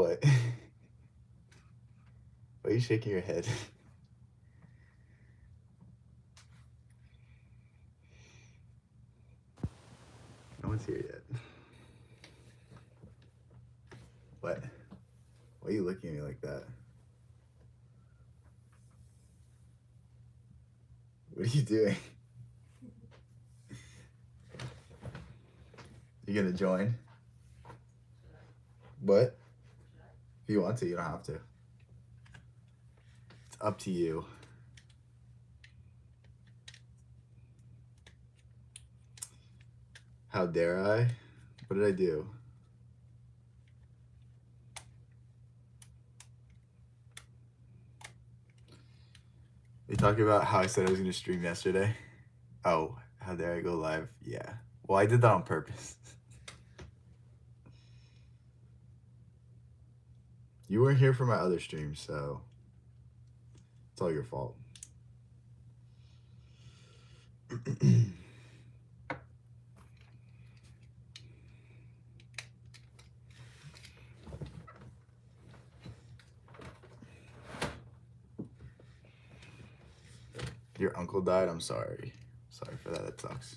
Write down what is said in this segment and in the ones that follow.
What? Why are you shaking your head? No one's here yet. What? Why are you looking at me like that? What are you doing? You gonna join? What? If you want to, you don't have to. It's up to you. How dare I? What did I do? You talking about how I said I was gonna stream yesterday? Oh, how dare I go live? Yeah. Well, I did that on purpose. You weren't here for my other stream, so it's all your fault. Your uncle died? I'm sorry. Sorry for that. That sucks.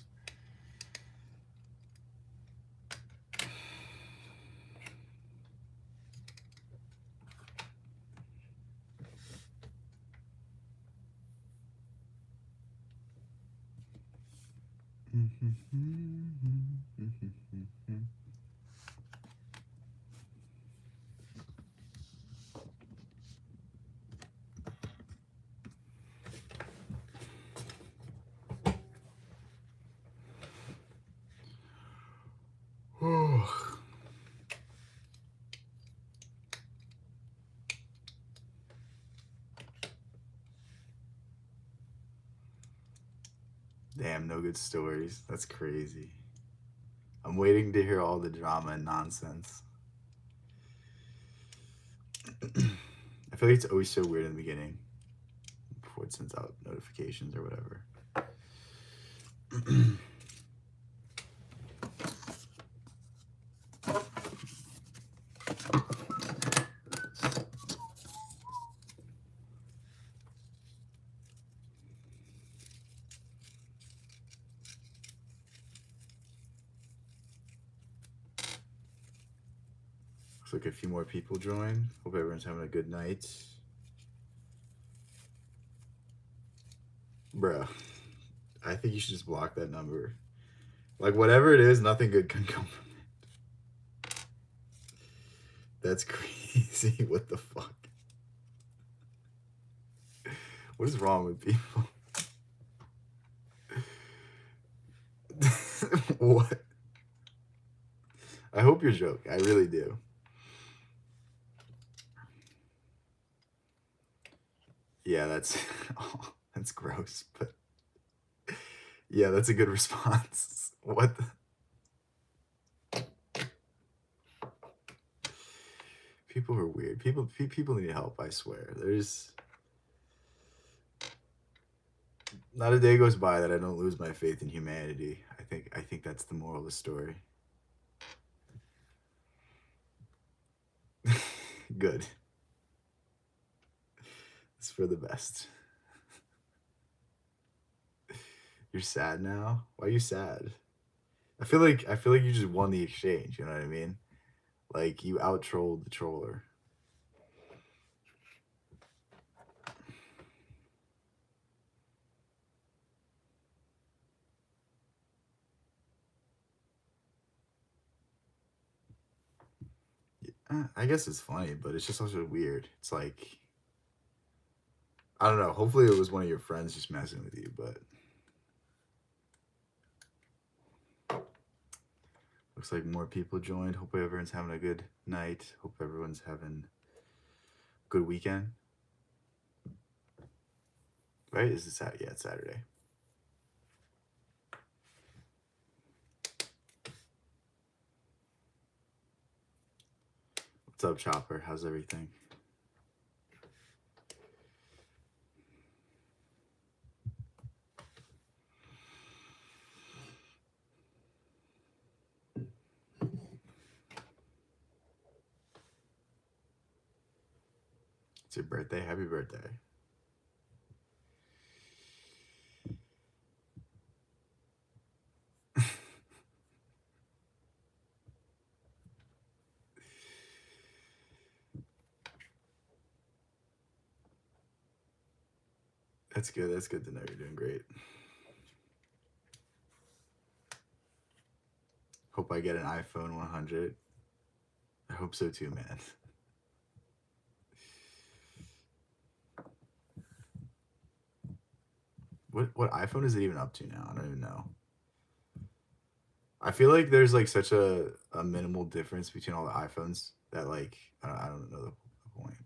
Damn, no good stories. That's crazy. I'm waiting to hear all the drama and nonsense. I feel like it's always so weird in the beginning before it sends out notifications or whatever. Looks like a few more people join. Hope everyone's having a good night. Bruh, I think you should just block that number. Like, whatever it is, nothing good can come from it. That's crazy. What the fuck? What is wrong with people? What? I hope you're joking. I really do. Yeah, that's that's gross, but yeah, that's a good response. What the? People are weird. People need help, I swear. There's not a day goes by that I don't lose my faith in humanity. I think that's the moral of the story. Good. It's for the best. You're sad now? Why are you sad? I feel like you just won the exchange, you know what I mean? Like, you out-trolled the troller. I guess it's funny, but it's just also weird. It's like, I don't know. Hopefully it was one of your friends just messing with you, but looks like more people joined. Hope everyone's having a good night. Hope everyone's having a good weekend. Right? Is it Saturday? Yeah, it's Saturday. What's up, Chopper? How's everything? It's your birthday. Happy birthday. That's good. That's good to know you're doing great. Hope I get an iPhone 100. I hope so too, man. What iPhone is it even up to now? I don't even know. I feel like there's like such a minimal difference between all the iPhones that like I don't know the point.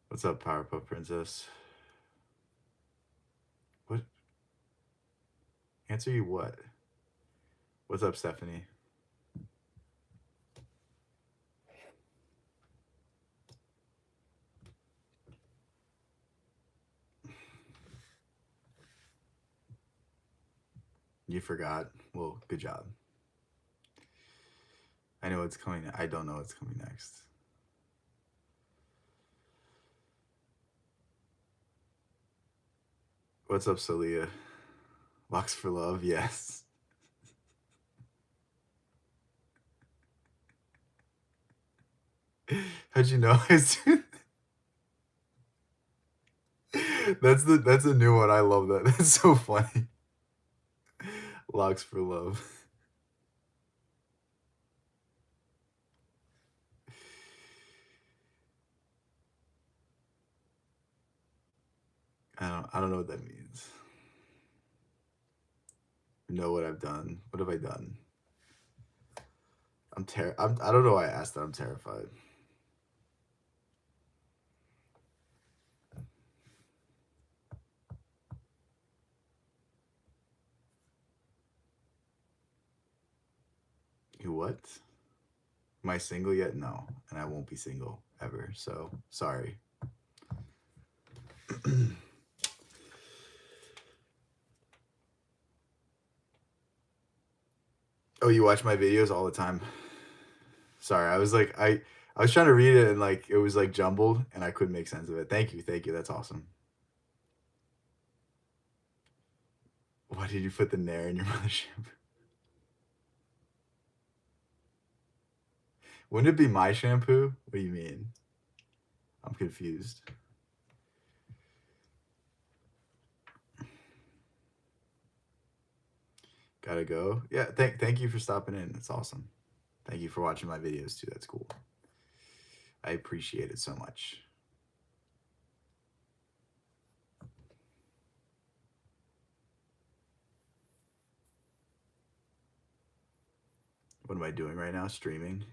What's up, Powerpuff Princess? What? Answer you what? What's up, Stephanie? You forgot. Well, good job. I know what's coming. I don't know what's coming next. What's up, Celia? Locks for love, yes. How'd you know? That's a new one. I love that. That's so funny. Locks for love. I don't know what that means. Know what I've done. What have I done? I don't know why I asked that. I'm terrified. You what? Am I single yet? No. And I won't be single ever. So sorry. Oh, you watch my videos all the time. Sorry, I was like I was trying to read it and like it was like jumbled and I couldn't make sense of it. Thank you, that's awesome. Why did you put the Nair in your mother's shampoo? Wouldn't it be my shampoo? What do you mean? I'm confused. Gotta go. Yeah, thank you for stopping in. That's awesome. Thank you for watching my videos too. That's cool. I appreciate it so much. What am I doing right now? Streaming.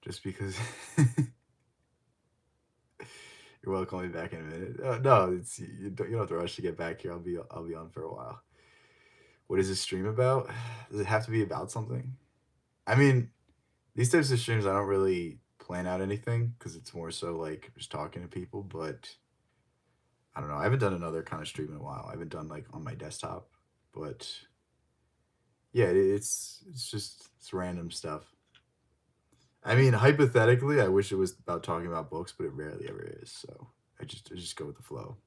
Just because you're welcome. I'll be back in a minute. No, you don't have to rush to get back here. I'll be on for a while. What is this stream about? Does it have to be about something? I mean, these types of streams I don't really plan out anything because it's more so like just talking to people. But I don't know. I haven't done another kind of stream in a while. I haven't done like on my desktop, but yeah, it's random stuff. I mean, hypothetically, I wish it was about talking about books, but it rarely ever is. So I just go with the flow.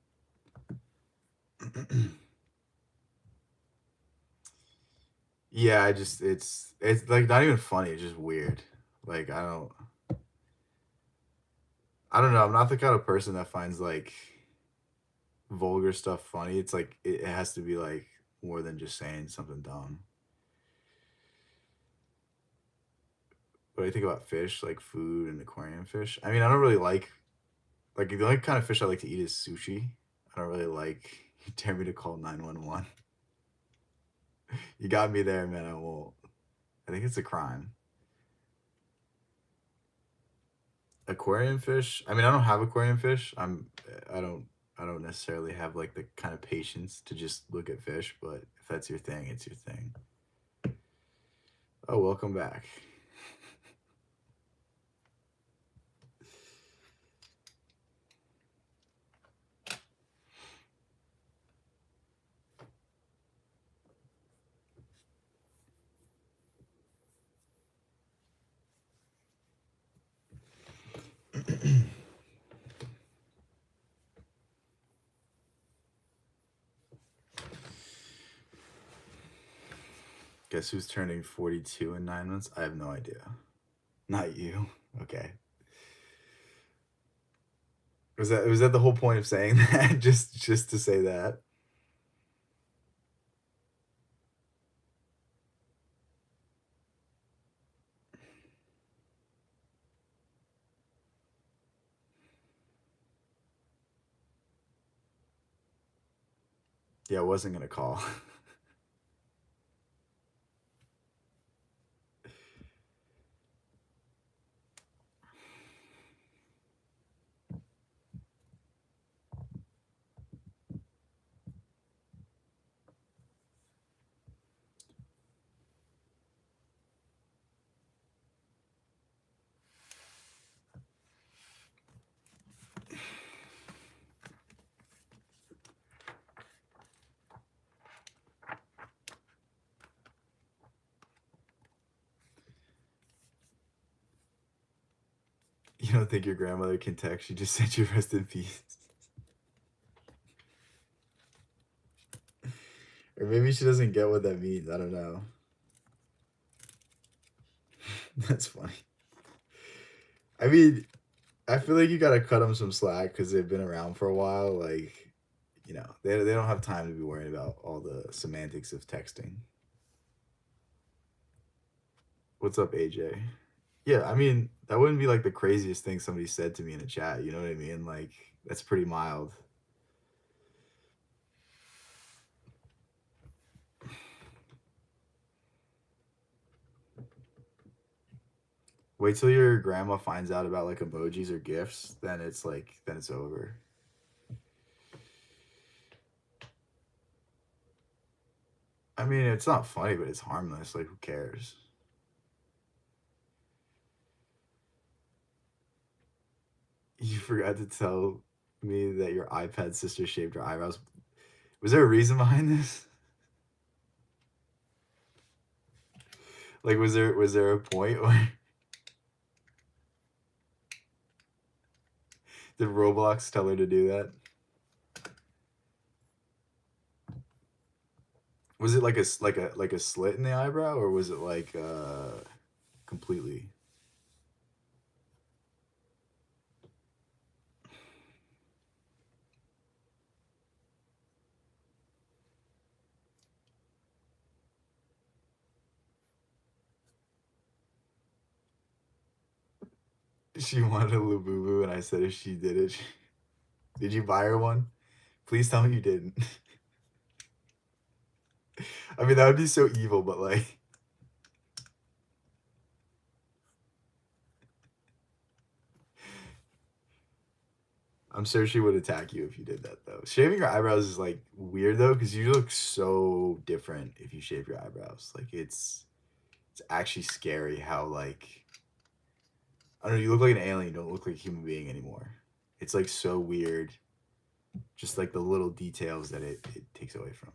Yeah, it's like not even funny. It's just weird. Like I don't know. I'm not the kind of person that finds like vulgar stuff funny. It's like it has to be like more than just saying something dumb. What do I think about fish, like food and aquarium fish? I mean, I don't really like the only kind of fish I like to eat is sushi. I don't really like you dare me to call 911. You got me there, man. I won't. I think it's a crime. Aquarium fish. I mean, I don't have aquarium fish. I don't I don't necessarily have like the kind of patience to just look at fish, but if that's your thing, it's your thing. Oh, welcome back. Guess who's turning 42 in 9 months? I have no idea. Not you. Okay. Was that the whole point of saying that? Just to say that? Yeah, I wasn't gonna call. You don't think your grandmother can text? She just sent you rest in peace. Or maybe she doesn't get what that means. I don't know. That's funny. I mean, I feel like you gotta cut them some slack because they've been around for a while. Like, they don't have time to be worrying about all the semantics of texting. What's up, AJ? Yeah, I mean, that wouldn't be like the craziest thing somebody said to me in a chat. You know what I mean? Like, that's pretty mild. Wait till your grandma finds out about like emojis or gifs, then it's over. I mean, it's not funny, but it's harmless. Like, who cares? You forgot to tell me that your iPad sister shaved her eyebrows. Was there a reason behind this? Like, was there a point where did Roblox tell her to do that? Was it like a slit in the eyebrow, or was it like completely? She wanted a Labubu, and I said if she did it, did you buy her one? Please tell me you didn't. I mean, that would be so evil, but like, I'm sure she would attack you if you did that though. Shaving your eyebrows is like weird though, because you look so different if you shave your eyebrows. Like it's actually scary how like I don't know, you look like an alien, you don't look like a human being anymore. It's like so weird, just like the little details that it takes away from.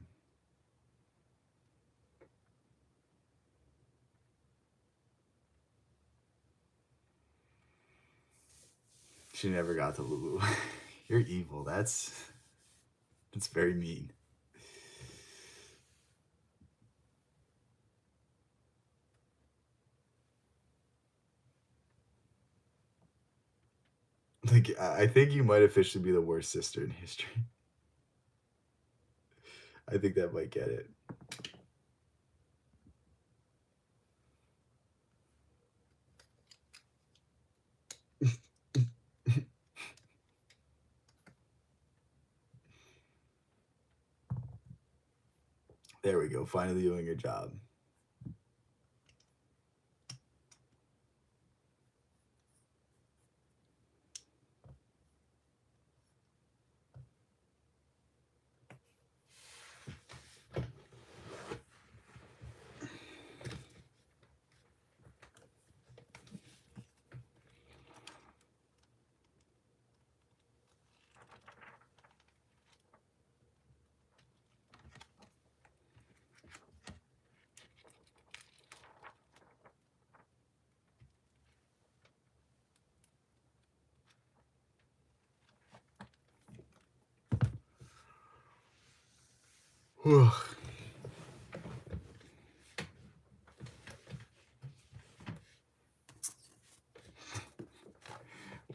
She never got to Lulu. You're evil. That's very mean. Like I think you might officially be the worst sister in history. I think that might get it. There we go. Finally doing your job.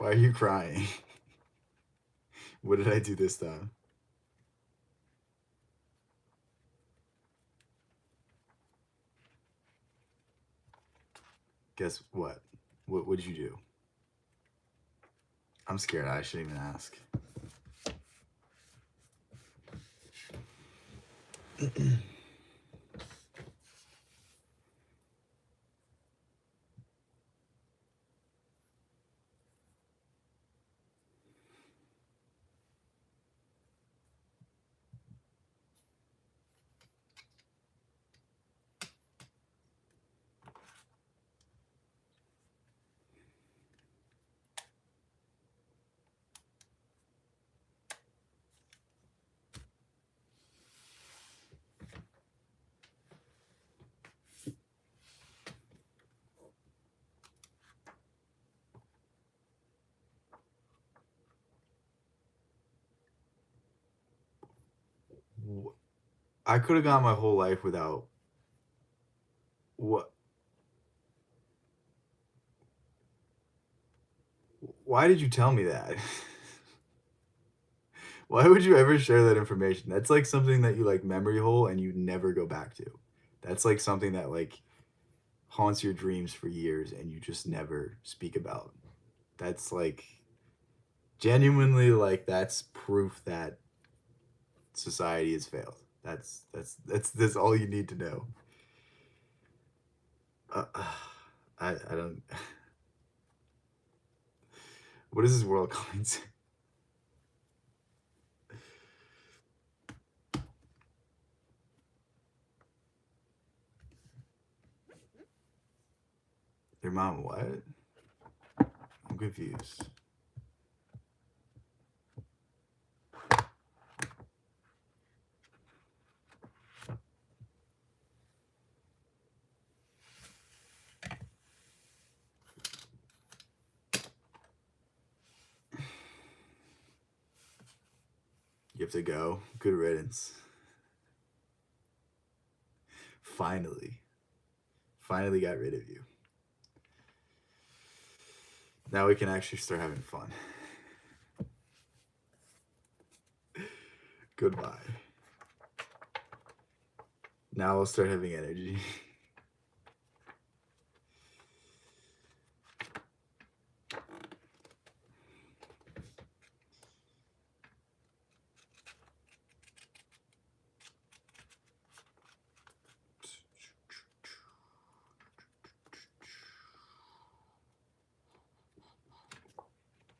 Why are you crying? What did I do this time? Guess what? What did you do? I'm scared. I shouldn't even ask. I could have gone my whole life without what? Why did you tell me that? Why would you ever share that information? That's like something that you like memory hole and you never go back to. That's like something that like haunts your dreams for years and you just never speak about. That's like genuinely like that's proof that society has failed. That's all you need to know. Uh, I don't. What is this world going to? Your mom what? I'm confused. You have to go. Good riddance. Finally. Finally got rid of you. Now we can actually start having fun. Goodbye. Now we'll start having energy.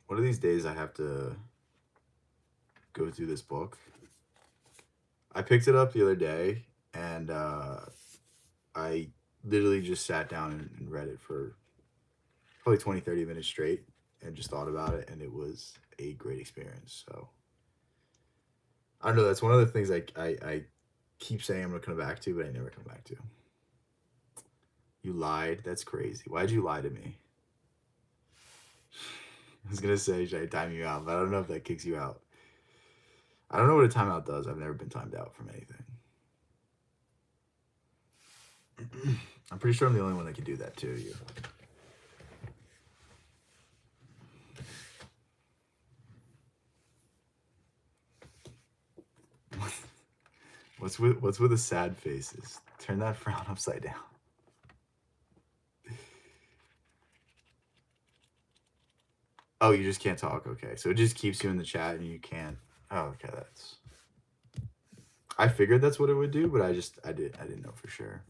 One of these days I have to go through this book. I picked it up the other day and I literally just sat down and read it for probably 20, 30 minutes straight and just thought about it, and it was a great experience. So I don't know. That's one of the things I keep saying I'm going to come back to, but I never come back to. You lied. That's crazy. Why'd you lie to me? I was going to say, should I time you out? But I don't know if that kicks you out. I don't know what a timeout does. I've never been timed out from anything. I'm pretty sure I'm the only one that can do that to you. What's with the sad faces? Turn that frown upside down. Oh, you just can't talk. Okay, so it just keeps you in the chat and you can't. Oh, okay, that's. I figured that's what it would do, but I didn't know for sure.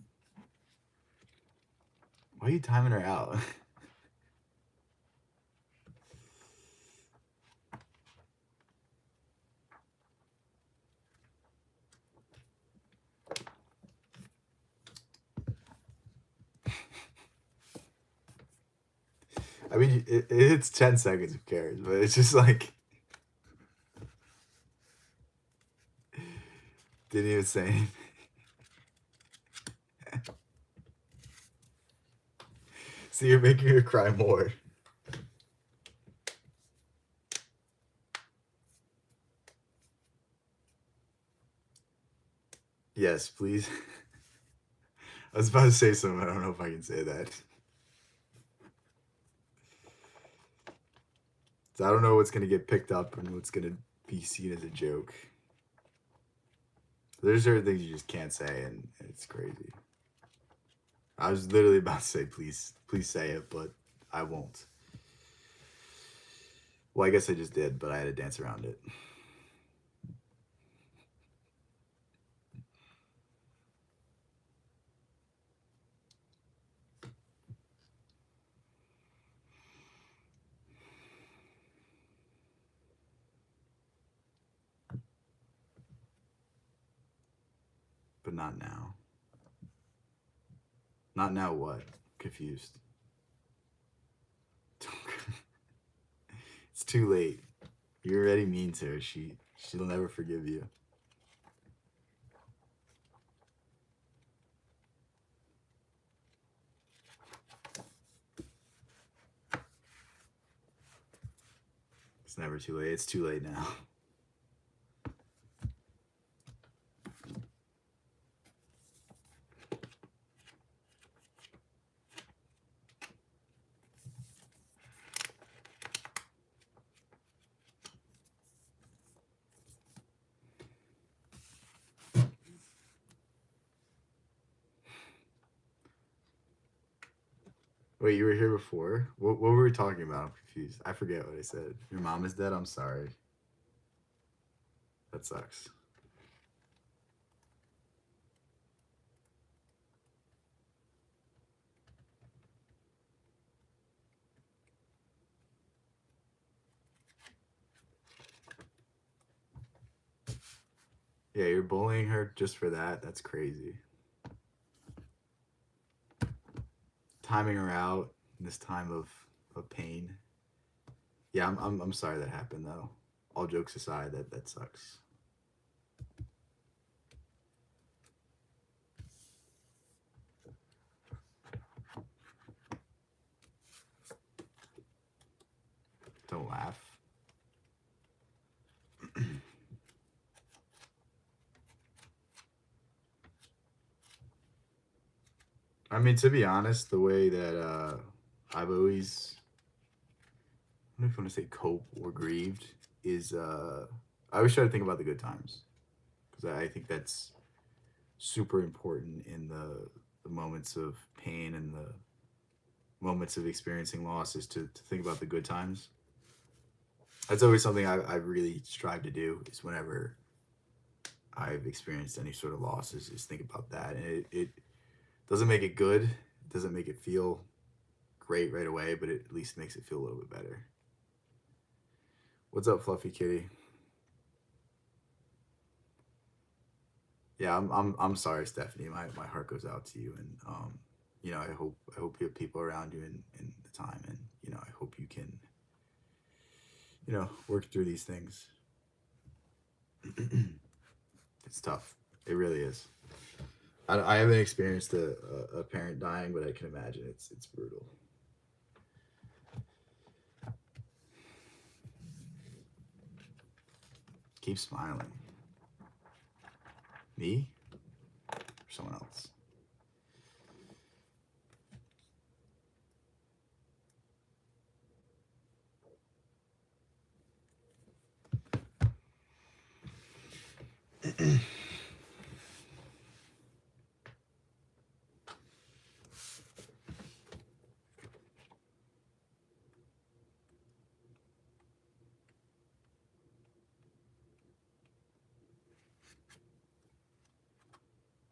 Why are you timing her out? I mean, it's 10 seconds. Who cares? But it's just like didn't even say anything. See, you're making her cry more. Yes, please. I was about to say something. I don't know if I can say that. So I don't know what's gonna get picked up and what's gonna be seen as a joke. There's certain things you just can't say, and it's crazy. I was literally about to say, please say it, but I won't. Well, I guess I just did, but I had to dance around it. But not now. Not now what? Confused. It's too late. You're already mean to her. She'll never forgive you. It's never too late. It's too late now. Wait, you were here before? What were we talking about? I'm confused. I forget what I said. Your mom is dead? I'm sorry. That sucks. Yeah, you're bullying her just for that? That's crazy. Timing her out in this time of pain. Yeah, I'm sorry that happened though. All jokes aside, that sucks. Don't laugh. I mean, to be honest, the way that I've always, I don't know if you want to say cope or grieved, is I always try to think about the good times because I think that's super important in the moments of pain and the moments of experiencing loss is to think about the good times. That's always something I really strive to do is whenever I've experienced any sort of losses is think about that. And it doesn't make it good. It doesn't make it feel great right away, but it at least makes it feel a little bit better. What's up, Fluffy Kitty? Yeah, I'm sorry, Stephanie. My heart goes out to you, and I hope you have people around you in the time, and I hope you can work through these things. It's tough. It really is. I haven't experienced a parent dying, but I can imagine it's brutal. Keep smiling. Me or someone else?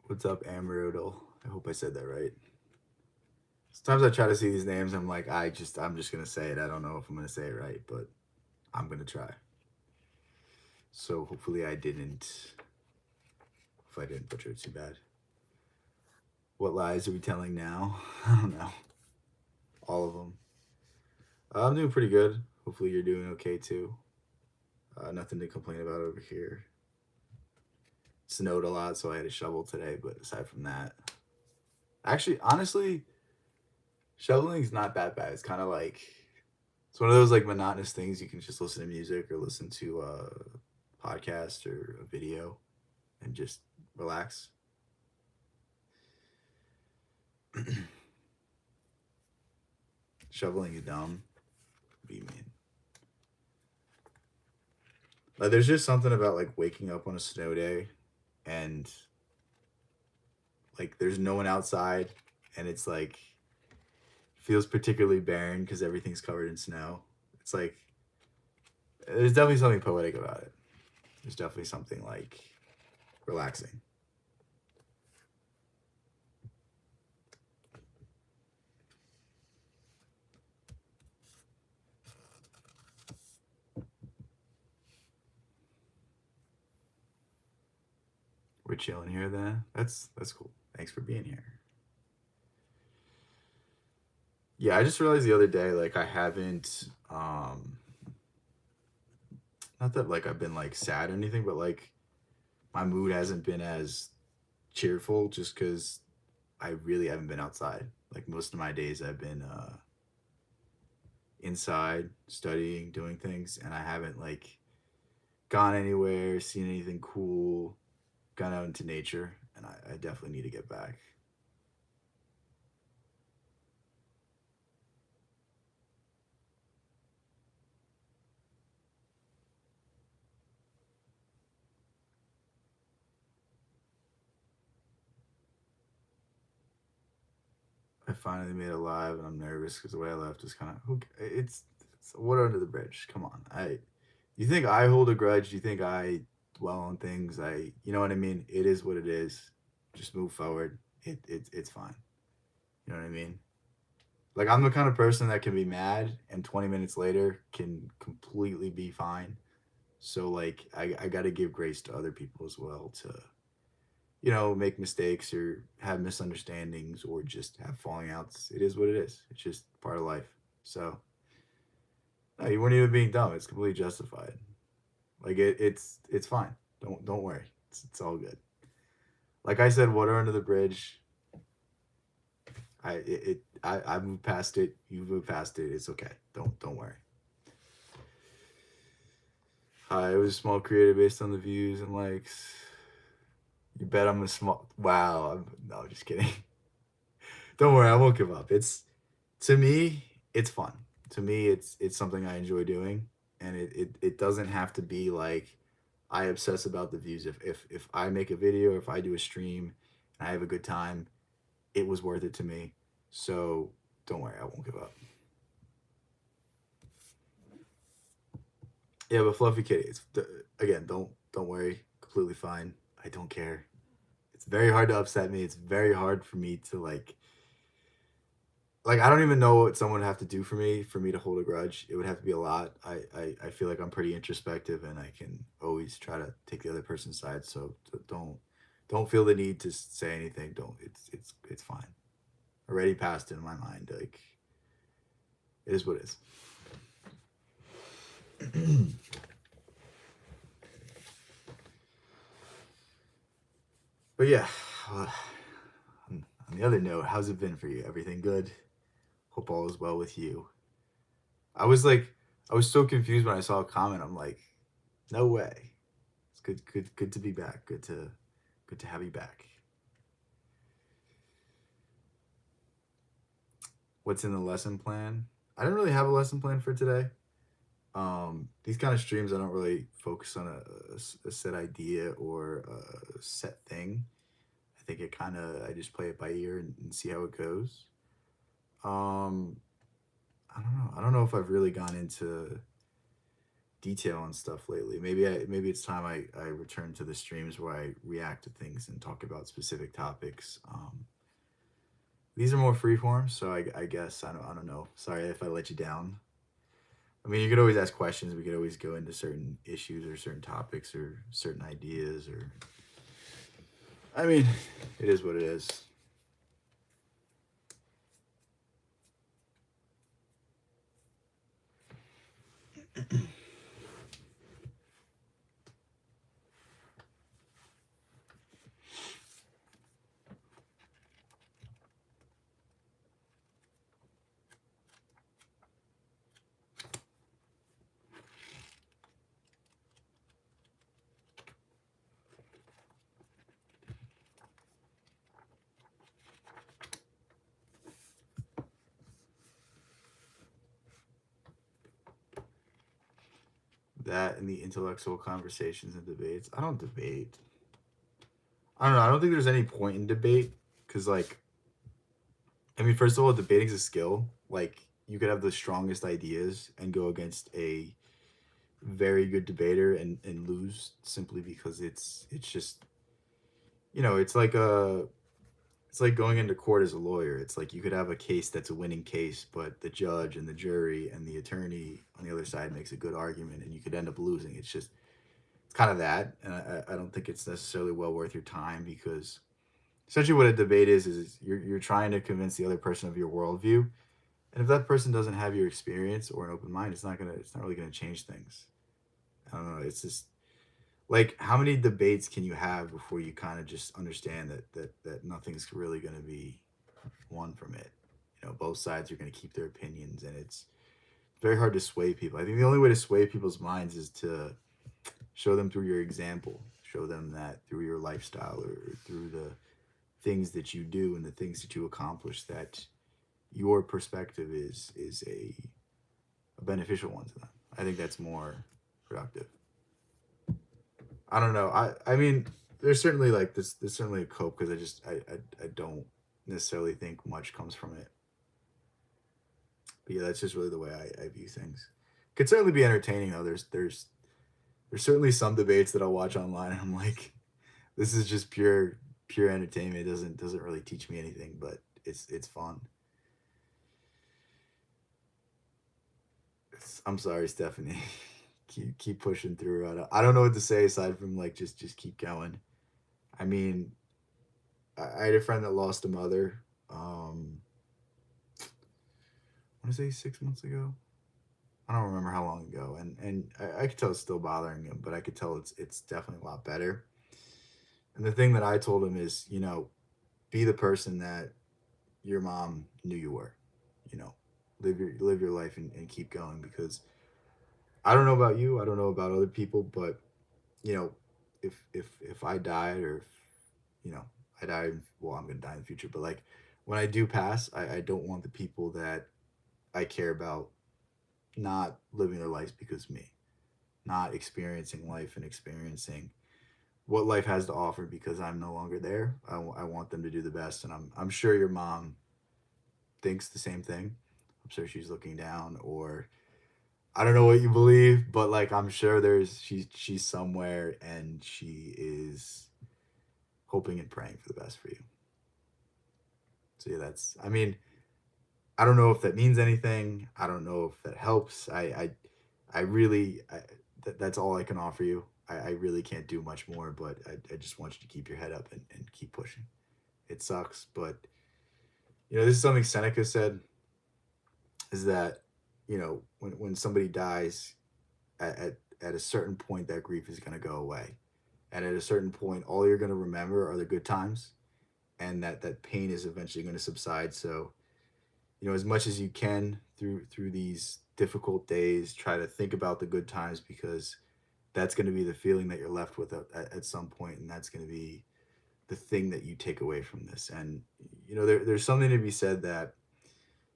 What's up, Amarodal? I hope I said that right. Sometimes I try to see these names. I'm like, I'm just gonna say it. I don't know if I'm gonna say it right, but I'm gonna try. So hopefully I didn't. If I didn't butcher it too bad. What lies are we telling now? I don't know. All of them. I'm doing pretty good. Hopefully you're doing okay too. Nothing to complain about over here. Snowed a lot, so I had a shovel today. But aside from that, actually, honestly, shoveling's not that bad. It's kind of like it's one of those like monotonous things. You can just listen to music or listen to a podcast or a video and just relax. Shoveling is dumb. What do you mean? There's just something about like waking up on a snow day and like there's no one outside and it's like feels particularly barren because everything's covered in snow. It's like there's definitely something poetic about it. There's definitely something like relaxing. We're chilling here then. That's cool. Thanks for being here. Yeah, I just realized the other day like I haven't not that like I've been like sad or anything, but like my mood hasn't been as cheerful just cuz I really haven't been outside. Like most of my days I've been inside studying, doing things and I haven't like gone anywhere, seen anything cool, gone out into nature, and I definitely need to get back. I finally made it live, and I'm nervous because the way I left is kind of it's water under the bridge. Come on, you think I hold a grudge? You think I dwell on things? You know what I mean? It is what it is. Just move forward. It's fine. You know what I mean? Like I'm the kind of person that can be mad and 20 minutes later can completely be fine. So like I got to give grace to other people as well to make mistakes or have misunderstandings or just have falling outs. It is what it is. It's just part of life. So no, you weren't even being dumb. It's completely justified. Like it's fine. Don't worry. It's all good. Like I said, water under the bridge. I moved past it. You moved past it. It's okay. Don't worry. Hi, it was a small creator based on the views and likes. You bet I'm a small. Wow. No, just kidding. Don't worry. I won't give up. To me, it's fun. To me, it's something I enjoy doing, and it doesn't have to be like I obsess about the views. If I make a video, or if I do a stream, and I have a good time, it was worth it to me. So don't worry, I won't give up. Yeah, but Fluffy Kitty, again, don't worry, completely fine. I don't care. It's very hard to upset me. It's very hard for me to like I don't even know what someone would have to do for me to hold a grudge. It would have to be a lot. I feel like I'm pretty introspective and I can always try to take the other person's side. So don't feel the need to say anything. Don't it's fine. Already passed in my mind. Like it is what it is. But yeah, uh, on the other note, how's it been for you? Everything good? Hope all is well with you. I was like, I was so confused when I saw a comment. I'm like, no way. It's good to be back. Good to have you back. What's in the lesson plan? I don't really have a lesson plan for today. These kind of streams, I don't really focus on a set idea or a set thing. I think I just play it by ear and see how it goes. Um, I don't know. I don't know if I've really gone into detail on stuff lately. Maybe it's time I return to the streams where I react to things and talk about specific topics. These are more freeform, so I guess I don't know. Sorry if I let you down. I mean, you could always ask questions. We could always go into certain issues or certain topics or certain ideas or. I mean, it is what it is. that and the intellectual conversations and debates. I don't debate. I don't know. I don't think there's any point in debate because, like, I mean, first of all, debating's a skill. Like, you could have the strongest ideas and go against a very good debater and lose simply because it's just it's like going into court as a lawyer. It's like you could have a case that's a winning case, but the judge and the jury and the attorney on the other side makes a good argument, and you could end up losing. It's kind of that, and I don't think it's necessarily well worth your time because essentially what a debate is you're trying to convince the other person of your worldview, and if that person doesn't have your experience or an open mind, it's not really gonna change things. I don't know. It's just like how many debates can you have before you kind of just understand that nothing's really going to be won from it. Both sides are going to keep their opinions, and it's very hard to sway people. I think the only way to sway people's minds is to show them through your example, show them that through your lifestyle or through the things that you do and the things that you accomplish, that your perspective is a beneficial one to them. I think that's more productive. I don't know. I mean, there's certainly like this. There's certainly a cope because I don't necessarily think much comes from it. But yeah, that's just really the way I view things. Could certainly be entertaining though. There's certainly some debates that I'll watch online and I'm like, this is just pure entertainment. It doesn't really teach me anything, but it's fun. I'm sorry, Stephanie. Keep pushing through. I don't know what to say aside from like just keep going. I mean, I had a friend that lost a mother. I want to say 6 months ago. I don't remember how long ago, and I could tell it's still bothering him, but I could tell it's definitely a lot better. And the thing that I told him is, be the person that your mom knew you were. You know, live your life and keep going because I don't know about you, I don't know about other people, but you know, if I died or if, you know, I died, well, I'm gonna die in the future, but like when I do pass, I don't want the people that I care about not living their lives because of me, not experiencing life and experiencing what life has to offer because I'm no longer there. I want them to do the best, and I'm sure your mom thinks the same thing. I'm sure she's looking down, or I don't know what you believe, but like I'm sure she's somewhere and she is hoping and praying for the best for you. So yeah, that's I mean, I don't know if that means anything. I don't know if that helps. I really that's all I can offer you. I really can't do much more, but I just want you to keep your head up and keep pushing. It sucks, but this is something Seneca said is that, when somebody dies at a certain point, that grief is going to go away. And at a certain point, all you're going to remember are the good times, and that pain is eventually going to subside. So, as much as you can through these difficult days, try to think about the good times because that's going to be the feeling that you're left with at some point, and that's going to be the thing that you take away from this. And there's something to be said that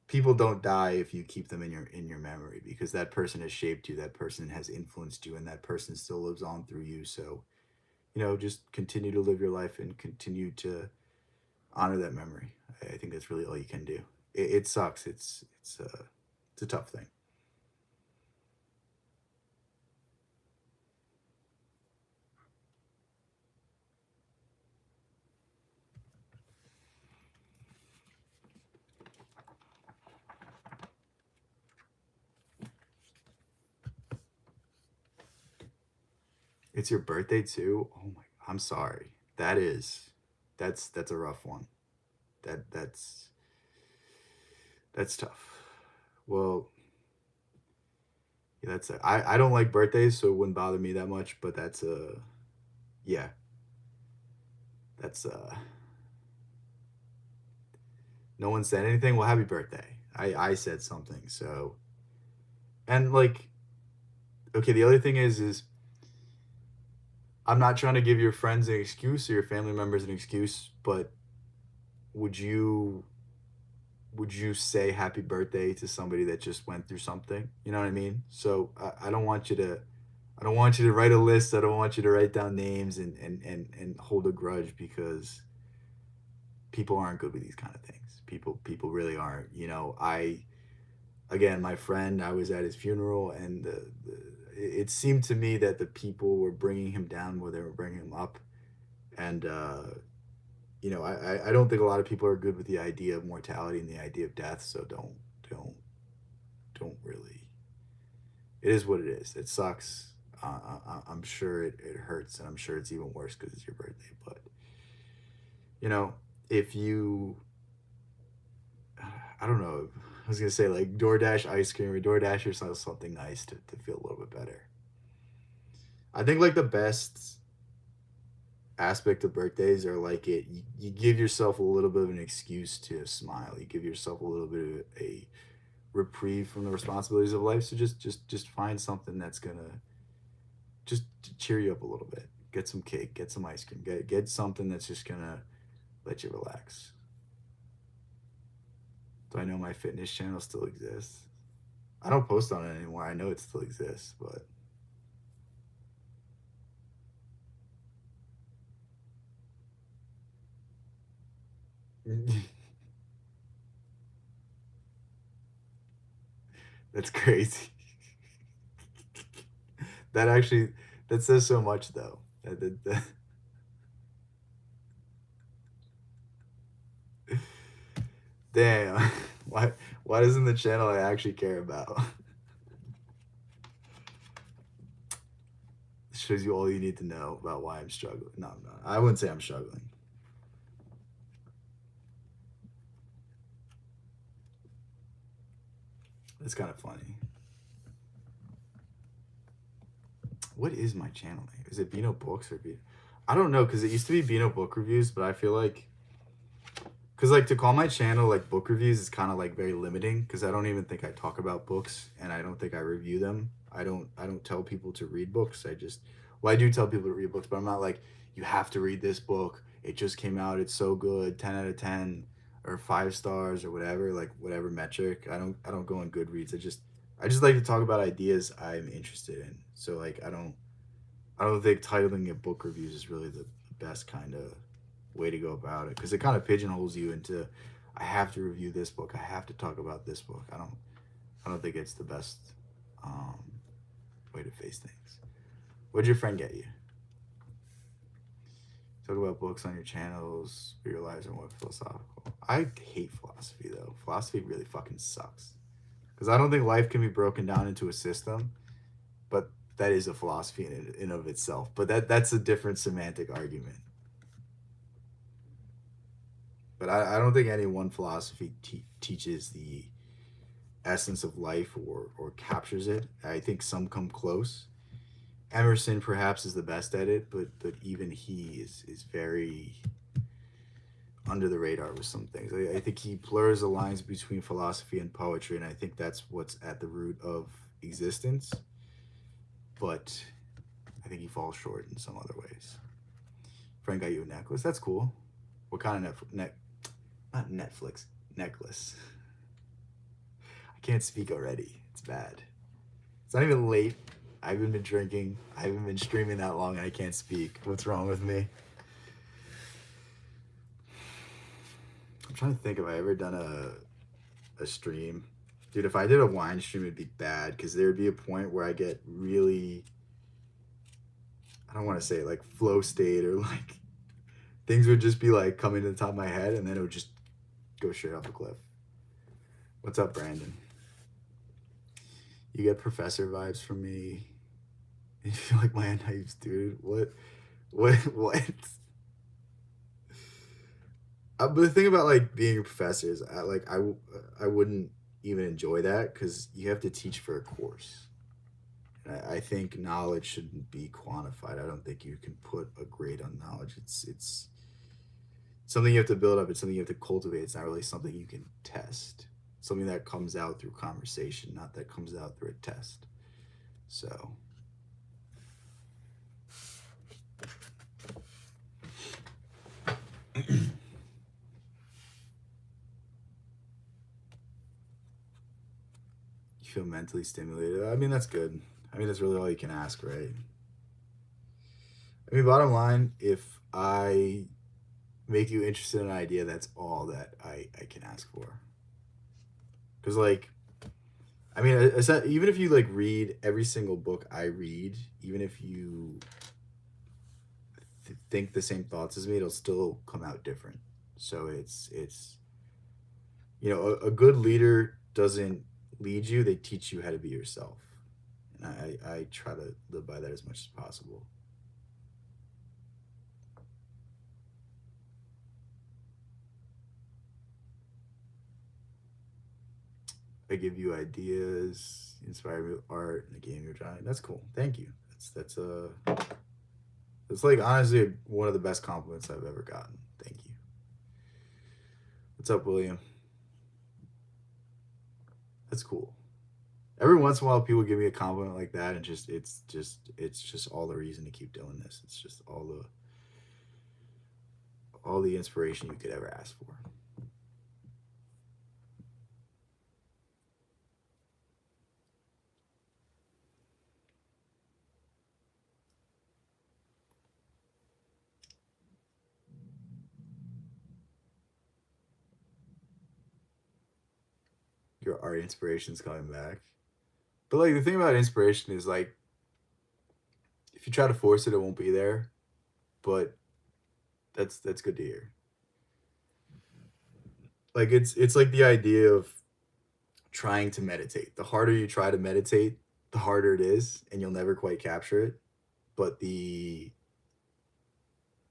people don't die if you keep them in your memory because that person has shaped you, that person has influenced you, and that person still lives on through you. So just continue to live your life and continue to honor that memory. I think that's really all you can do. It sucks. It's a tough thing. It's your birthday too. Oh my! I'm sorry. That's a rough one. That's tough. Well, yeah, I don't like birthdays, so it wouldn't bother me that much. But yeah, that's no one said anything. Well, happy birthday. I said something. So and like okay, the other thing is I'm not trying to give your friends an excuse or your family members an excuse, but would you would you say happy birthday to somebody that just went through something? You know what I mean? So I don't want you to I don't want you to write a list. I don't want you to write down names and hold a grudge because people aren't good with these kind of things. People really aren't. You know, I again, my friend, I was at his funeral, and it seemed to me that the people were bringing him down more than they were bringing him up. And you know, I don't think a lot of people are good with the idea of mortality and the idea of death. So don't don't really. It is what it is. It sucks. I'm sure it hurts, and I'm sure it's even worse because it's your birthday. But you know, if you, I don't know, I was gonna say like DoorDash ice cream or DoorDash yourself something nice to feel a little bit better. I think like the best aspect of birthdays are like you give yourself a little bit of an excuse to smile. You give yourself a little bit of a reprieve from the responsibilities of life. So just find something that's gonna just cheer you up a little bit. Get some cake, get some ice cream, get something that's just gonna let you relax. Do I know my fitness channel still exists? I don't post on it anymore. I know it still exists, but that's crazy. That actually that says so much though. Damn. Why doesn't the channel I actually care about? Shows you all you need to know about why I'm struggling. No, I'm not. I wouldn't say I'm struggling. It's kind of funny. What is my channel name? Is it Bino Books or Bino? I don't know because it used to be Bino Book Reviews, but I feel like because like to call my channel like book reviews is kind of like very limiting because I don't even think I talk about books and I don't think I review them. I don't tell people to read books. I just well I do tell people to read books, but I'm not like you have to read this book. It just came out. It's so good. 10 out of 10 or 5 stars or whatever like whatever metric. I don't go on Goodreads. I just like to talk about ideas I'm interested in. So like I don't think titling it book reviews is really the best kind of way to go about it because it kind of pigeonholes you into I have to review this book. I have to talk about this book. I don't think it's the best um, way to face things. What did your friend get you? Talk about books on your channels, or your lives are more philosophical. I hate philosophy though. Philosophy really fucking sucks because I don't think life can be broken down into a system, but that is a philosophy in of itself. But that's a different semantic argument. But I don't think any one philosophy teaches the essence of life or captures it. I think some come close. Emerson perhaps is the best at it, but even he is very under the radar with some things. I think he blurs the lines between philosophy and poetry, and I think that's what's at the root of existence. But I think he falls short in some other ways. Friend got you a necklace. That's cool. What kind of not Netflix necklace? I can't speak already. It's bad. It's not even late. I haven't been drinking. I haven't been streaming that long, and I can't speak. What's wrong with me? I'm trying to think if I ever done a stream. Dude, if I did a wine stream, it'd be bad because there would be a point where I get really, I don't want to say it, like flow state or like things would just be like coming to the top of my head and then it would just go straight off the cliff. What's up, Brandon? You get professor vibes from me. You feel like my naive dude. What? What? But the thing about like being a professor is, I wouldn't even enjoy that because you have to teach for a course. And I think knowledge shouldn't be quantified. I don't think you can put a grade on knowledge. It's something you have to build up. It's something you have to cultivate. It's not really something you can test. It's something that comes out through conversation, not that comes out through a test. So you feel mentally stimulated. I mean, that's good. I mean, that's really all you can ask, right? I mean, bottom line, if I make you interested in an idea, that's all that I can ask for. Because, like, I mean, even if you like read every single book I read, even if you think the same thoughts as me, it'll still come out different. So it's a good leader doesn't lead you; they teach you how to be yourself. And I try to live by that as much as possible. I give you ideas, inspire me with art, and the game you're trying. That's cool. Thank you. It's like honestly one of the best compliments I've ever gotten. Thank you. What's up, William? That's cool. Every once in a while, people give me a compliment like that, and it's just all the reason to keep doing this. It's just all the inspiration you could ever ask for. Your art inspiration's coming back. But like the thing about inspiration is like if you try to force it, it won't be there. But that's good to hear. Like it's like the idea of trying to meditate. The harder you try to meditate, the harder it is, and you'll never quite capture it. But the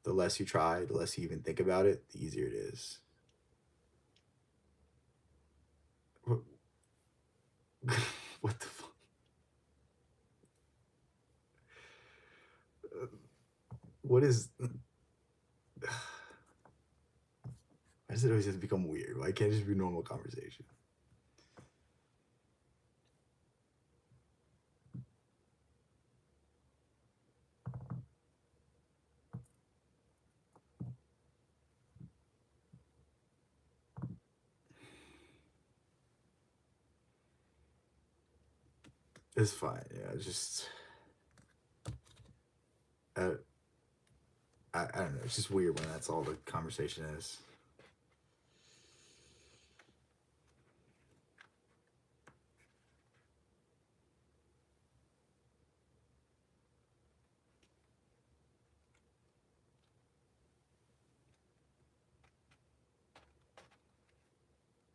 less you try, the less you even think about it, the easier it is. What, what the fuck? What is? Why does it always have to become weird? Why can't it just be normal conversation? It's fine. Yeah, it's just uh, I don't know. It's just weird when that's all the conversation is.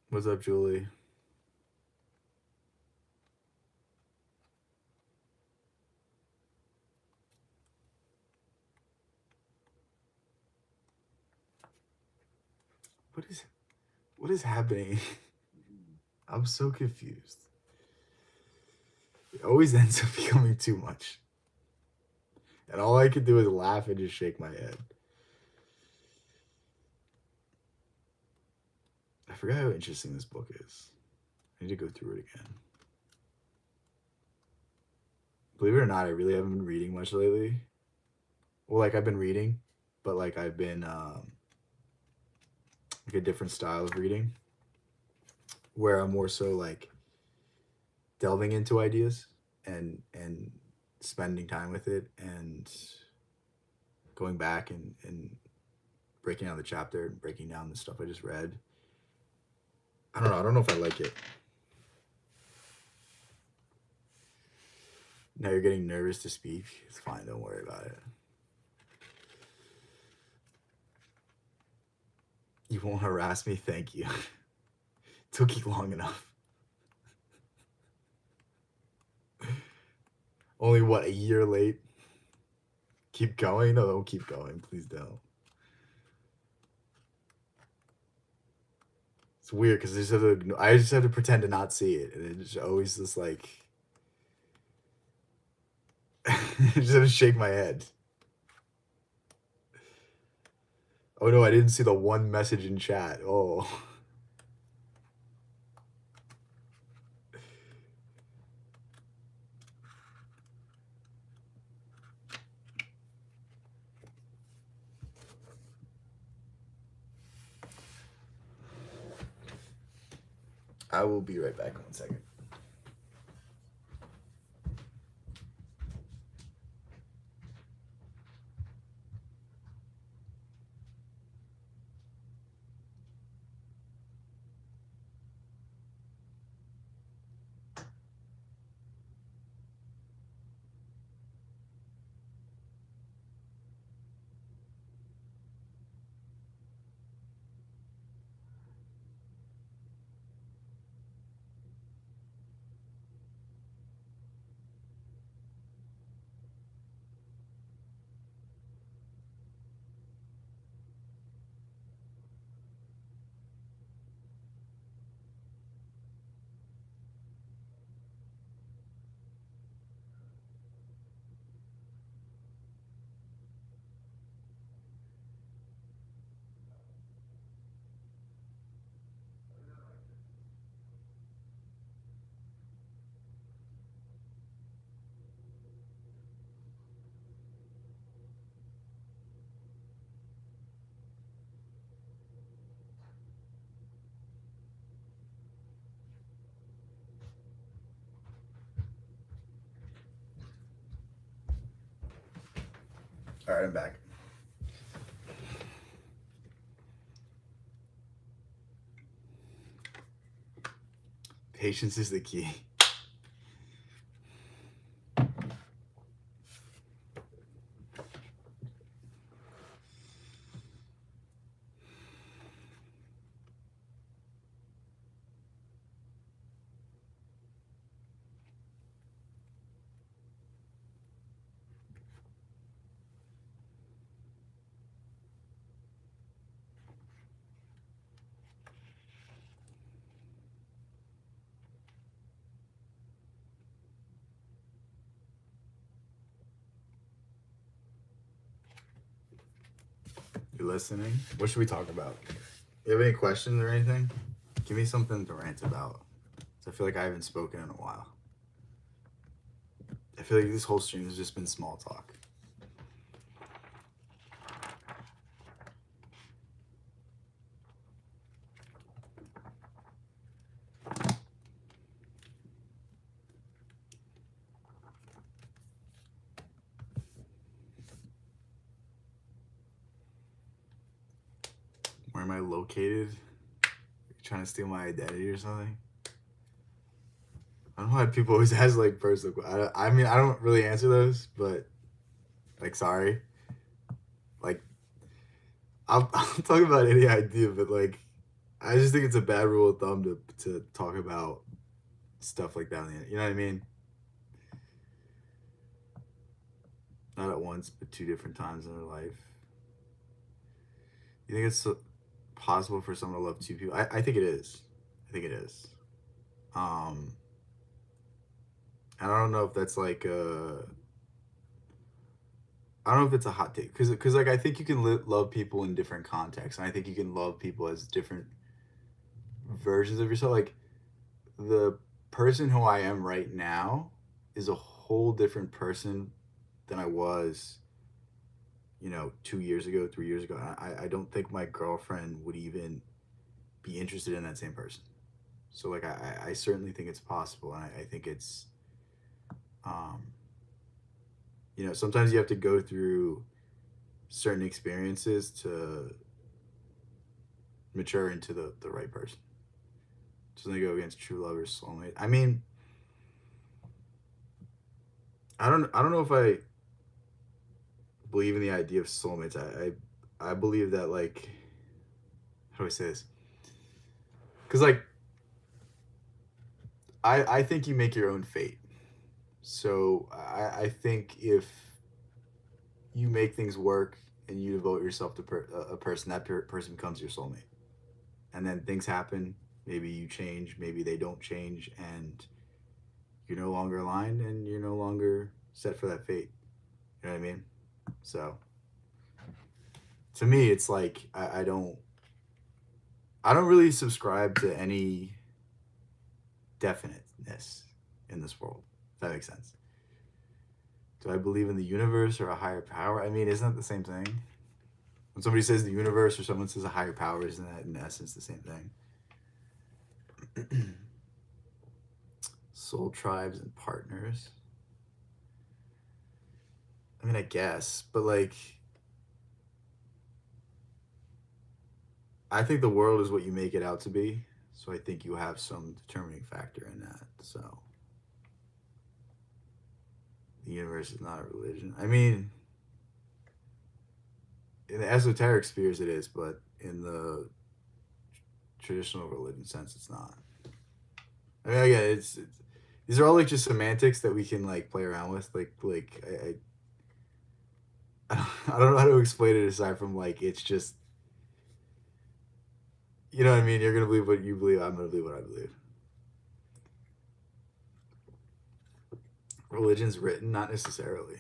What's up, Julie? What is what is happening? I'm so confused. It always ends up becoming too much. And all I can do is laugh and just shake my head. I forgot how interesting this book is. I need to go through it again. Believe it or not, I really haven't been reading much lately. Well, like I've been reading, but like I've been like a different style of reading where I'm more so like delving into ideas and spending time with it and going back and breaking down the chapter and breaking down the stuff I just read. I don't know. I don't know if I like it. Now you're getting nervous to speak. It's fine. Don't worry about it. You won't harass me. Thank you. Took you long enough. Only what, a year late? Keep going? No, don't keep going. Please don't. It's weird because I just have to pretend to not see it, and it's always just like I just have to shake my head. Oh no, I didn't see the one message in chat. Oh. I will be right back. 1 second. All right, I'm back. Patience is the key. You listening? What should we talk about? You have any questions or anything? Give me something to rant about. I feel like I haven't spoken in a while. I feel like this whole stream has just been small talk. Where am I located? You trying to steal my identity or something? I don't know why people always ask like personal. I mean, I don't really answer those, but like, sorry. Like, I'll talk about any idea, but like, I just think it's a bad rule of thumb to talk about stuff like that on the internet. You know what I mean? Not at once, but two different times in their life. You think it's possible for someone to love two people? I think it is. I think it is. I don't know if that's like I don't know if it's a hot take because like I think you can love people in different contexts, and I think you can love people as different versions of yourself. Like the person who I am right now is a whole different person than I was, 2 years ago, 3 years ago. I don't think my girlfriend would even be interested in that same person. So like I certainly think it's possible, and I think it's um, sometimes you have to go through certain experiences to mature into the right person. Doesn't go against true love or soulmate. I mean, I don't know if I believe in the idea of soulmates. I believe that like how do I say this? Because like I think you make your own fate. So I think if you make things work and you devote yourself to a person, that person becomes your soulmate. And then things happen. Maybe you change, maybe they don't change, and you're no longer aligned and you're no longer set for that fate. You know what I mean? So to me, it's like I don't really subscribe to any definiteness in this world. If that makes sense. Do I believe in the universe or a higher power? I mean, isn't that the same thing? When somebody says the universe or someone says a higher power, isn't that in essence the same thing? Soul tribes and partners. I mean, I guess, but like, I think the world is what you make it out to be. So I think you have some determining factor in that. So the universe is not a religion. I mean, in the esoteric spheres, it is, but in the traditional religion sense, it's not. I mean, again, it's these are all like just semantics that we can like play around with. Like I don't know how to explain it aside from like it's just you know what I mean. You're gonna believe what you believe. I'm gonna believe what I believe. Religion's written, not necessarily.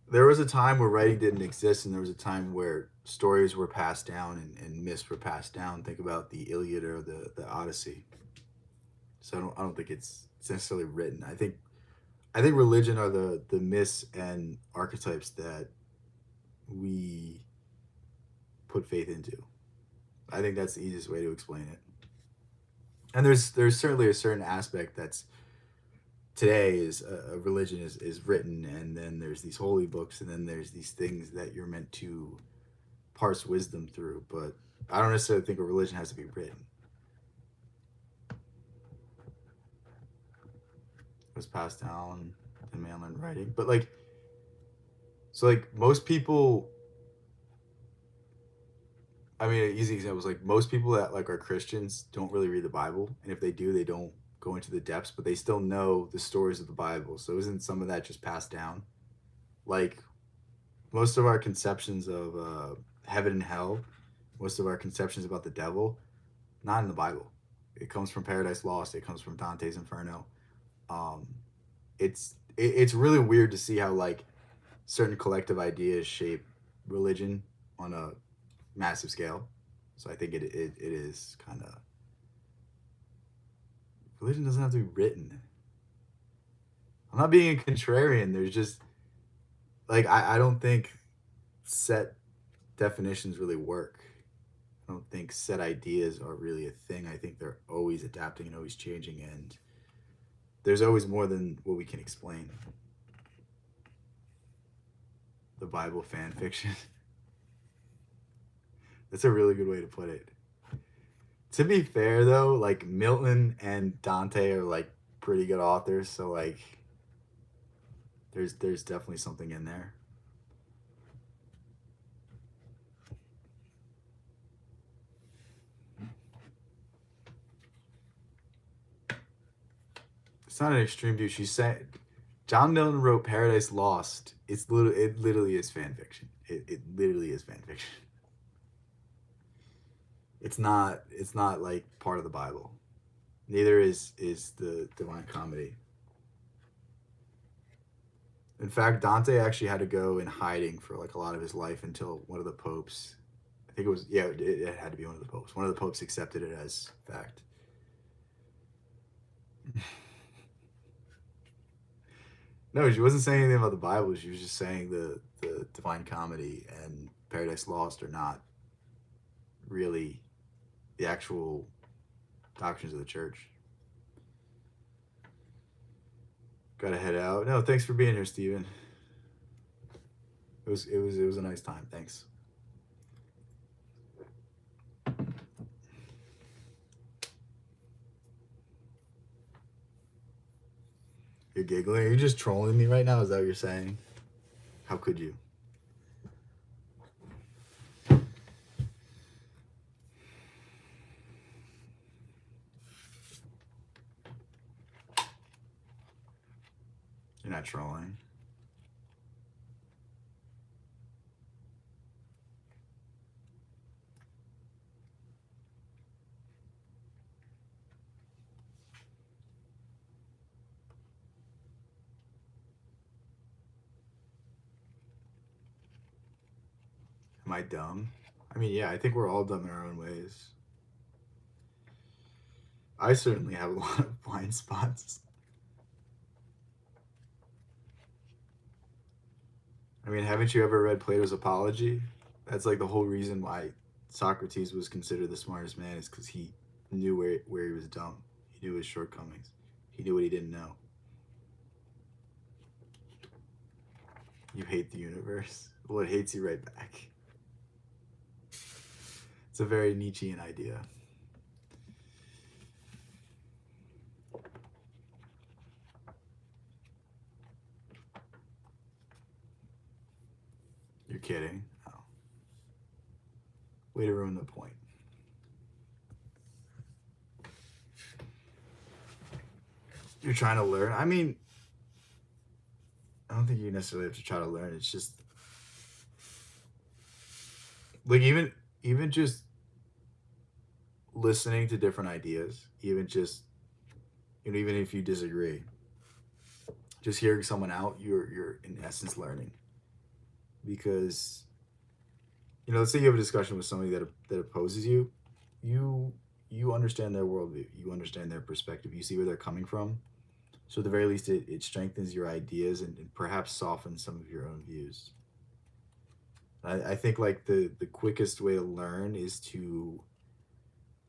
There was a time where writing didn't exist, and there was a time where stories were passed down and myths were passed down. Think about the Iliad or the Odyssey. So I don't think it's necessarily written. I think religion are the myths and archetypes that we put faith into. I think that's the easiest way to explain it. And there's certainly a certain aspect that's today is a religion is written, and then there's these holy books, and then there's these things that you're meant to parse wisdom through. But I don't necessarily think a religion has to be written. It was passed down in man learned writing. But like, so like most people, I mean, an easy example is like most people that like are Christians don't really read the Bible, and if they do, they don't go into the depths, but they still know the stories of the Bible. So isn't some of that just passed down? Like most of our conceptions of heaven and hell, most of our conceptions about the devil, not in the Bible. It comes from Paradise Lost. It comes from Dante's Inferno. Um, it's really weird to see how like certain collective ideas shape religion on a massive scale. So I think it is kind of, religion doesn't have to be written. I'm not being a contrarian. There's just like I don't think set definitions really work. I don't think set ideas are really a thing. I think they're always adapting and always changing, and there's always more than what we can explain. The Bible fan fiction. That's a really good way to put it. To be fair though, like Milton and Dante are like pretty good authors, so like there's definitely something in there. It's not an extreme view. She said John Milton wrote Paradise Lost. It literally is fan fiction. It literally is fan fiction. It's not like part of the Bible. Neither is the Divine Comedy. In fact, Dante actually had to go in hiding for like a lot of his life until one of the popes, I think it was, yeah, it had to be one of the popes. One of the popes accepted it as fact. No, she wasn't saying anything about the Bible. She was just saying the Divine Comedy and Paradise Lost are not really the actual doctrines of the church. Gotta head out. No, thanks for being here, Steven. It was a nice time. Thanks. You're giggling. Are you just trolling me right now? Is that what you're saying? How could you? You're not trolling. Am I dumb? I mean, yeah, I think we're all dumb in our own ways. I certainly have a lot of blind spots. I mean, haven't you ever read Plato's Apology? That's like the whole reason why Socrates was considered the smartest man is because he knew where he was dumb. He knew his shortcomings. He knew what he didn't know. You hate the universe. Well, it hates you right back. It's a very Nietzschean idea. You're kidding. Oh. Way to ruin the point. You're trying to learn. I mean, I don't think you necessarily have to try to learn. It's just like even just listening to different ideas, even just even if you disagree, just hearing someone out, you're in essence learning. Because let's say you have a discussion with somebody that opposes you, you you understand their worldview, you understand their perspective, you see where they're coming from. So at the very least, it strengthens your ideas and perhaps softens some of your own views. I think like the quickest way to learn is to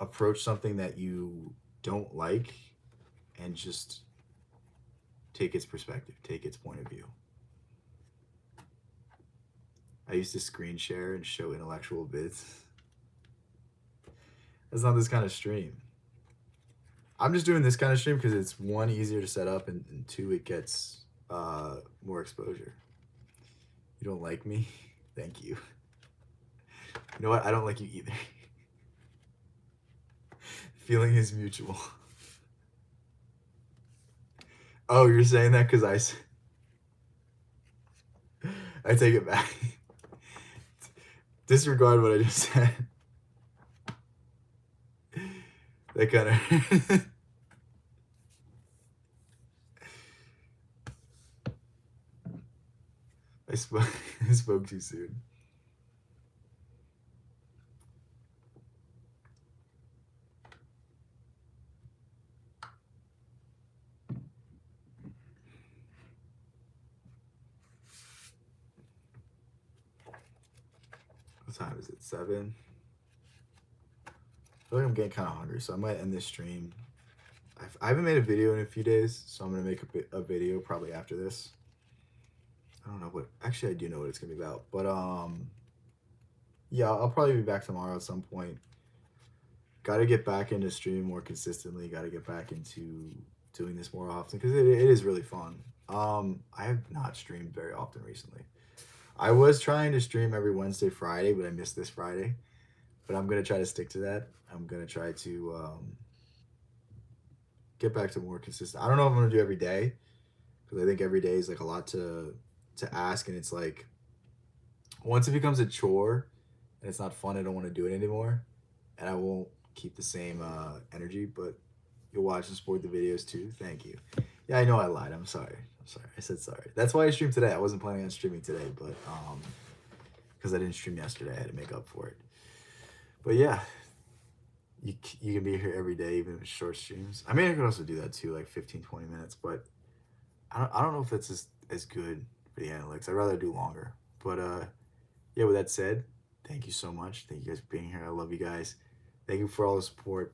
approach something that you don't like and just take its perspective, take its point of view. I used to screen share and show intellectual bits. That's not this kind of stream. I'm just doing this kind of stream because it's one, easier to set up, and two, it gets more exposure. You don't like me? Thank you. You know what? I don't like you either. Feeling is mutual. Oh, you're saying that because I take it back. Disregard what I just said. That kind of. I spoke. I spoke too soon. What time is it? 7. I feel like I'm getting kind of hungry, so I might end this stream. I haven't made a video in a few days, so I'm gonna make a video probably after this. I don't know what. Actually, I do know what it's gonna be about, but yeah, I'll probably be back tomorrow at some point. Got to get back into streaming more consistently. Got to get back into doing this more often because it is really fun. I have not streamed very often recently. I was trying to stream every Wednesday, Friday, but I missed this Friday. But I'm gonna try to stick to that. I'm gonna try to get back to more consistent. I don't know if I'm gonna do every day because I think every day is like a lot to ask, and it's like once it becomes a chore and it's not fun, I don't want to do it anymore, and I won't keep the same energy. But you'll watch and support the videos too. Thank you. Yeah, I know I lied. I'm sorry. I'm sorry. I said sorry. That's why I streamed today. I wasn't planning on streaming today, but because I didn't stream yesterday, I had to make up for it. But yeah, you can be here every day, even with short streams. I mean, I could also do that too, like 15, 20 minutes, but I don't know if that's as good for the analytics. I'd rather do longer. But yeah, with that said, thank you so much. Thank you guys for being here. I love you guys. Thank you for all the support.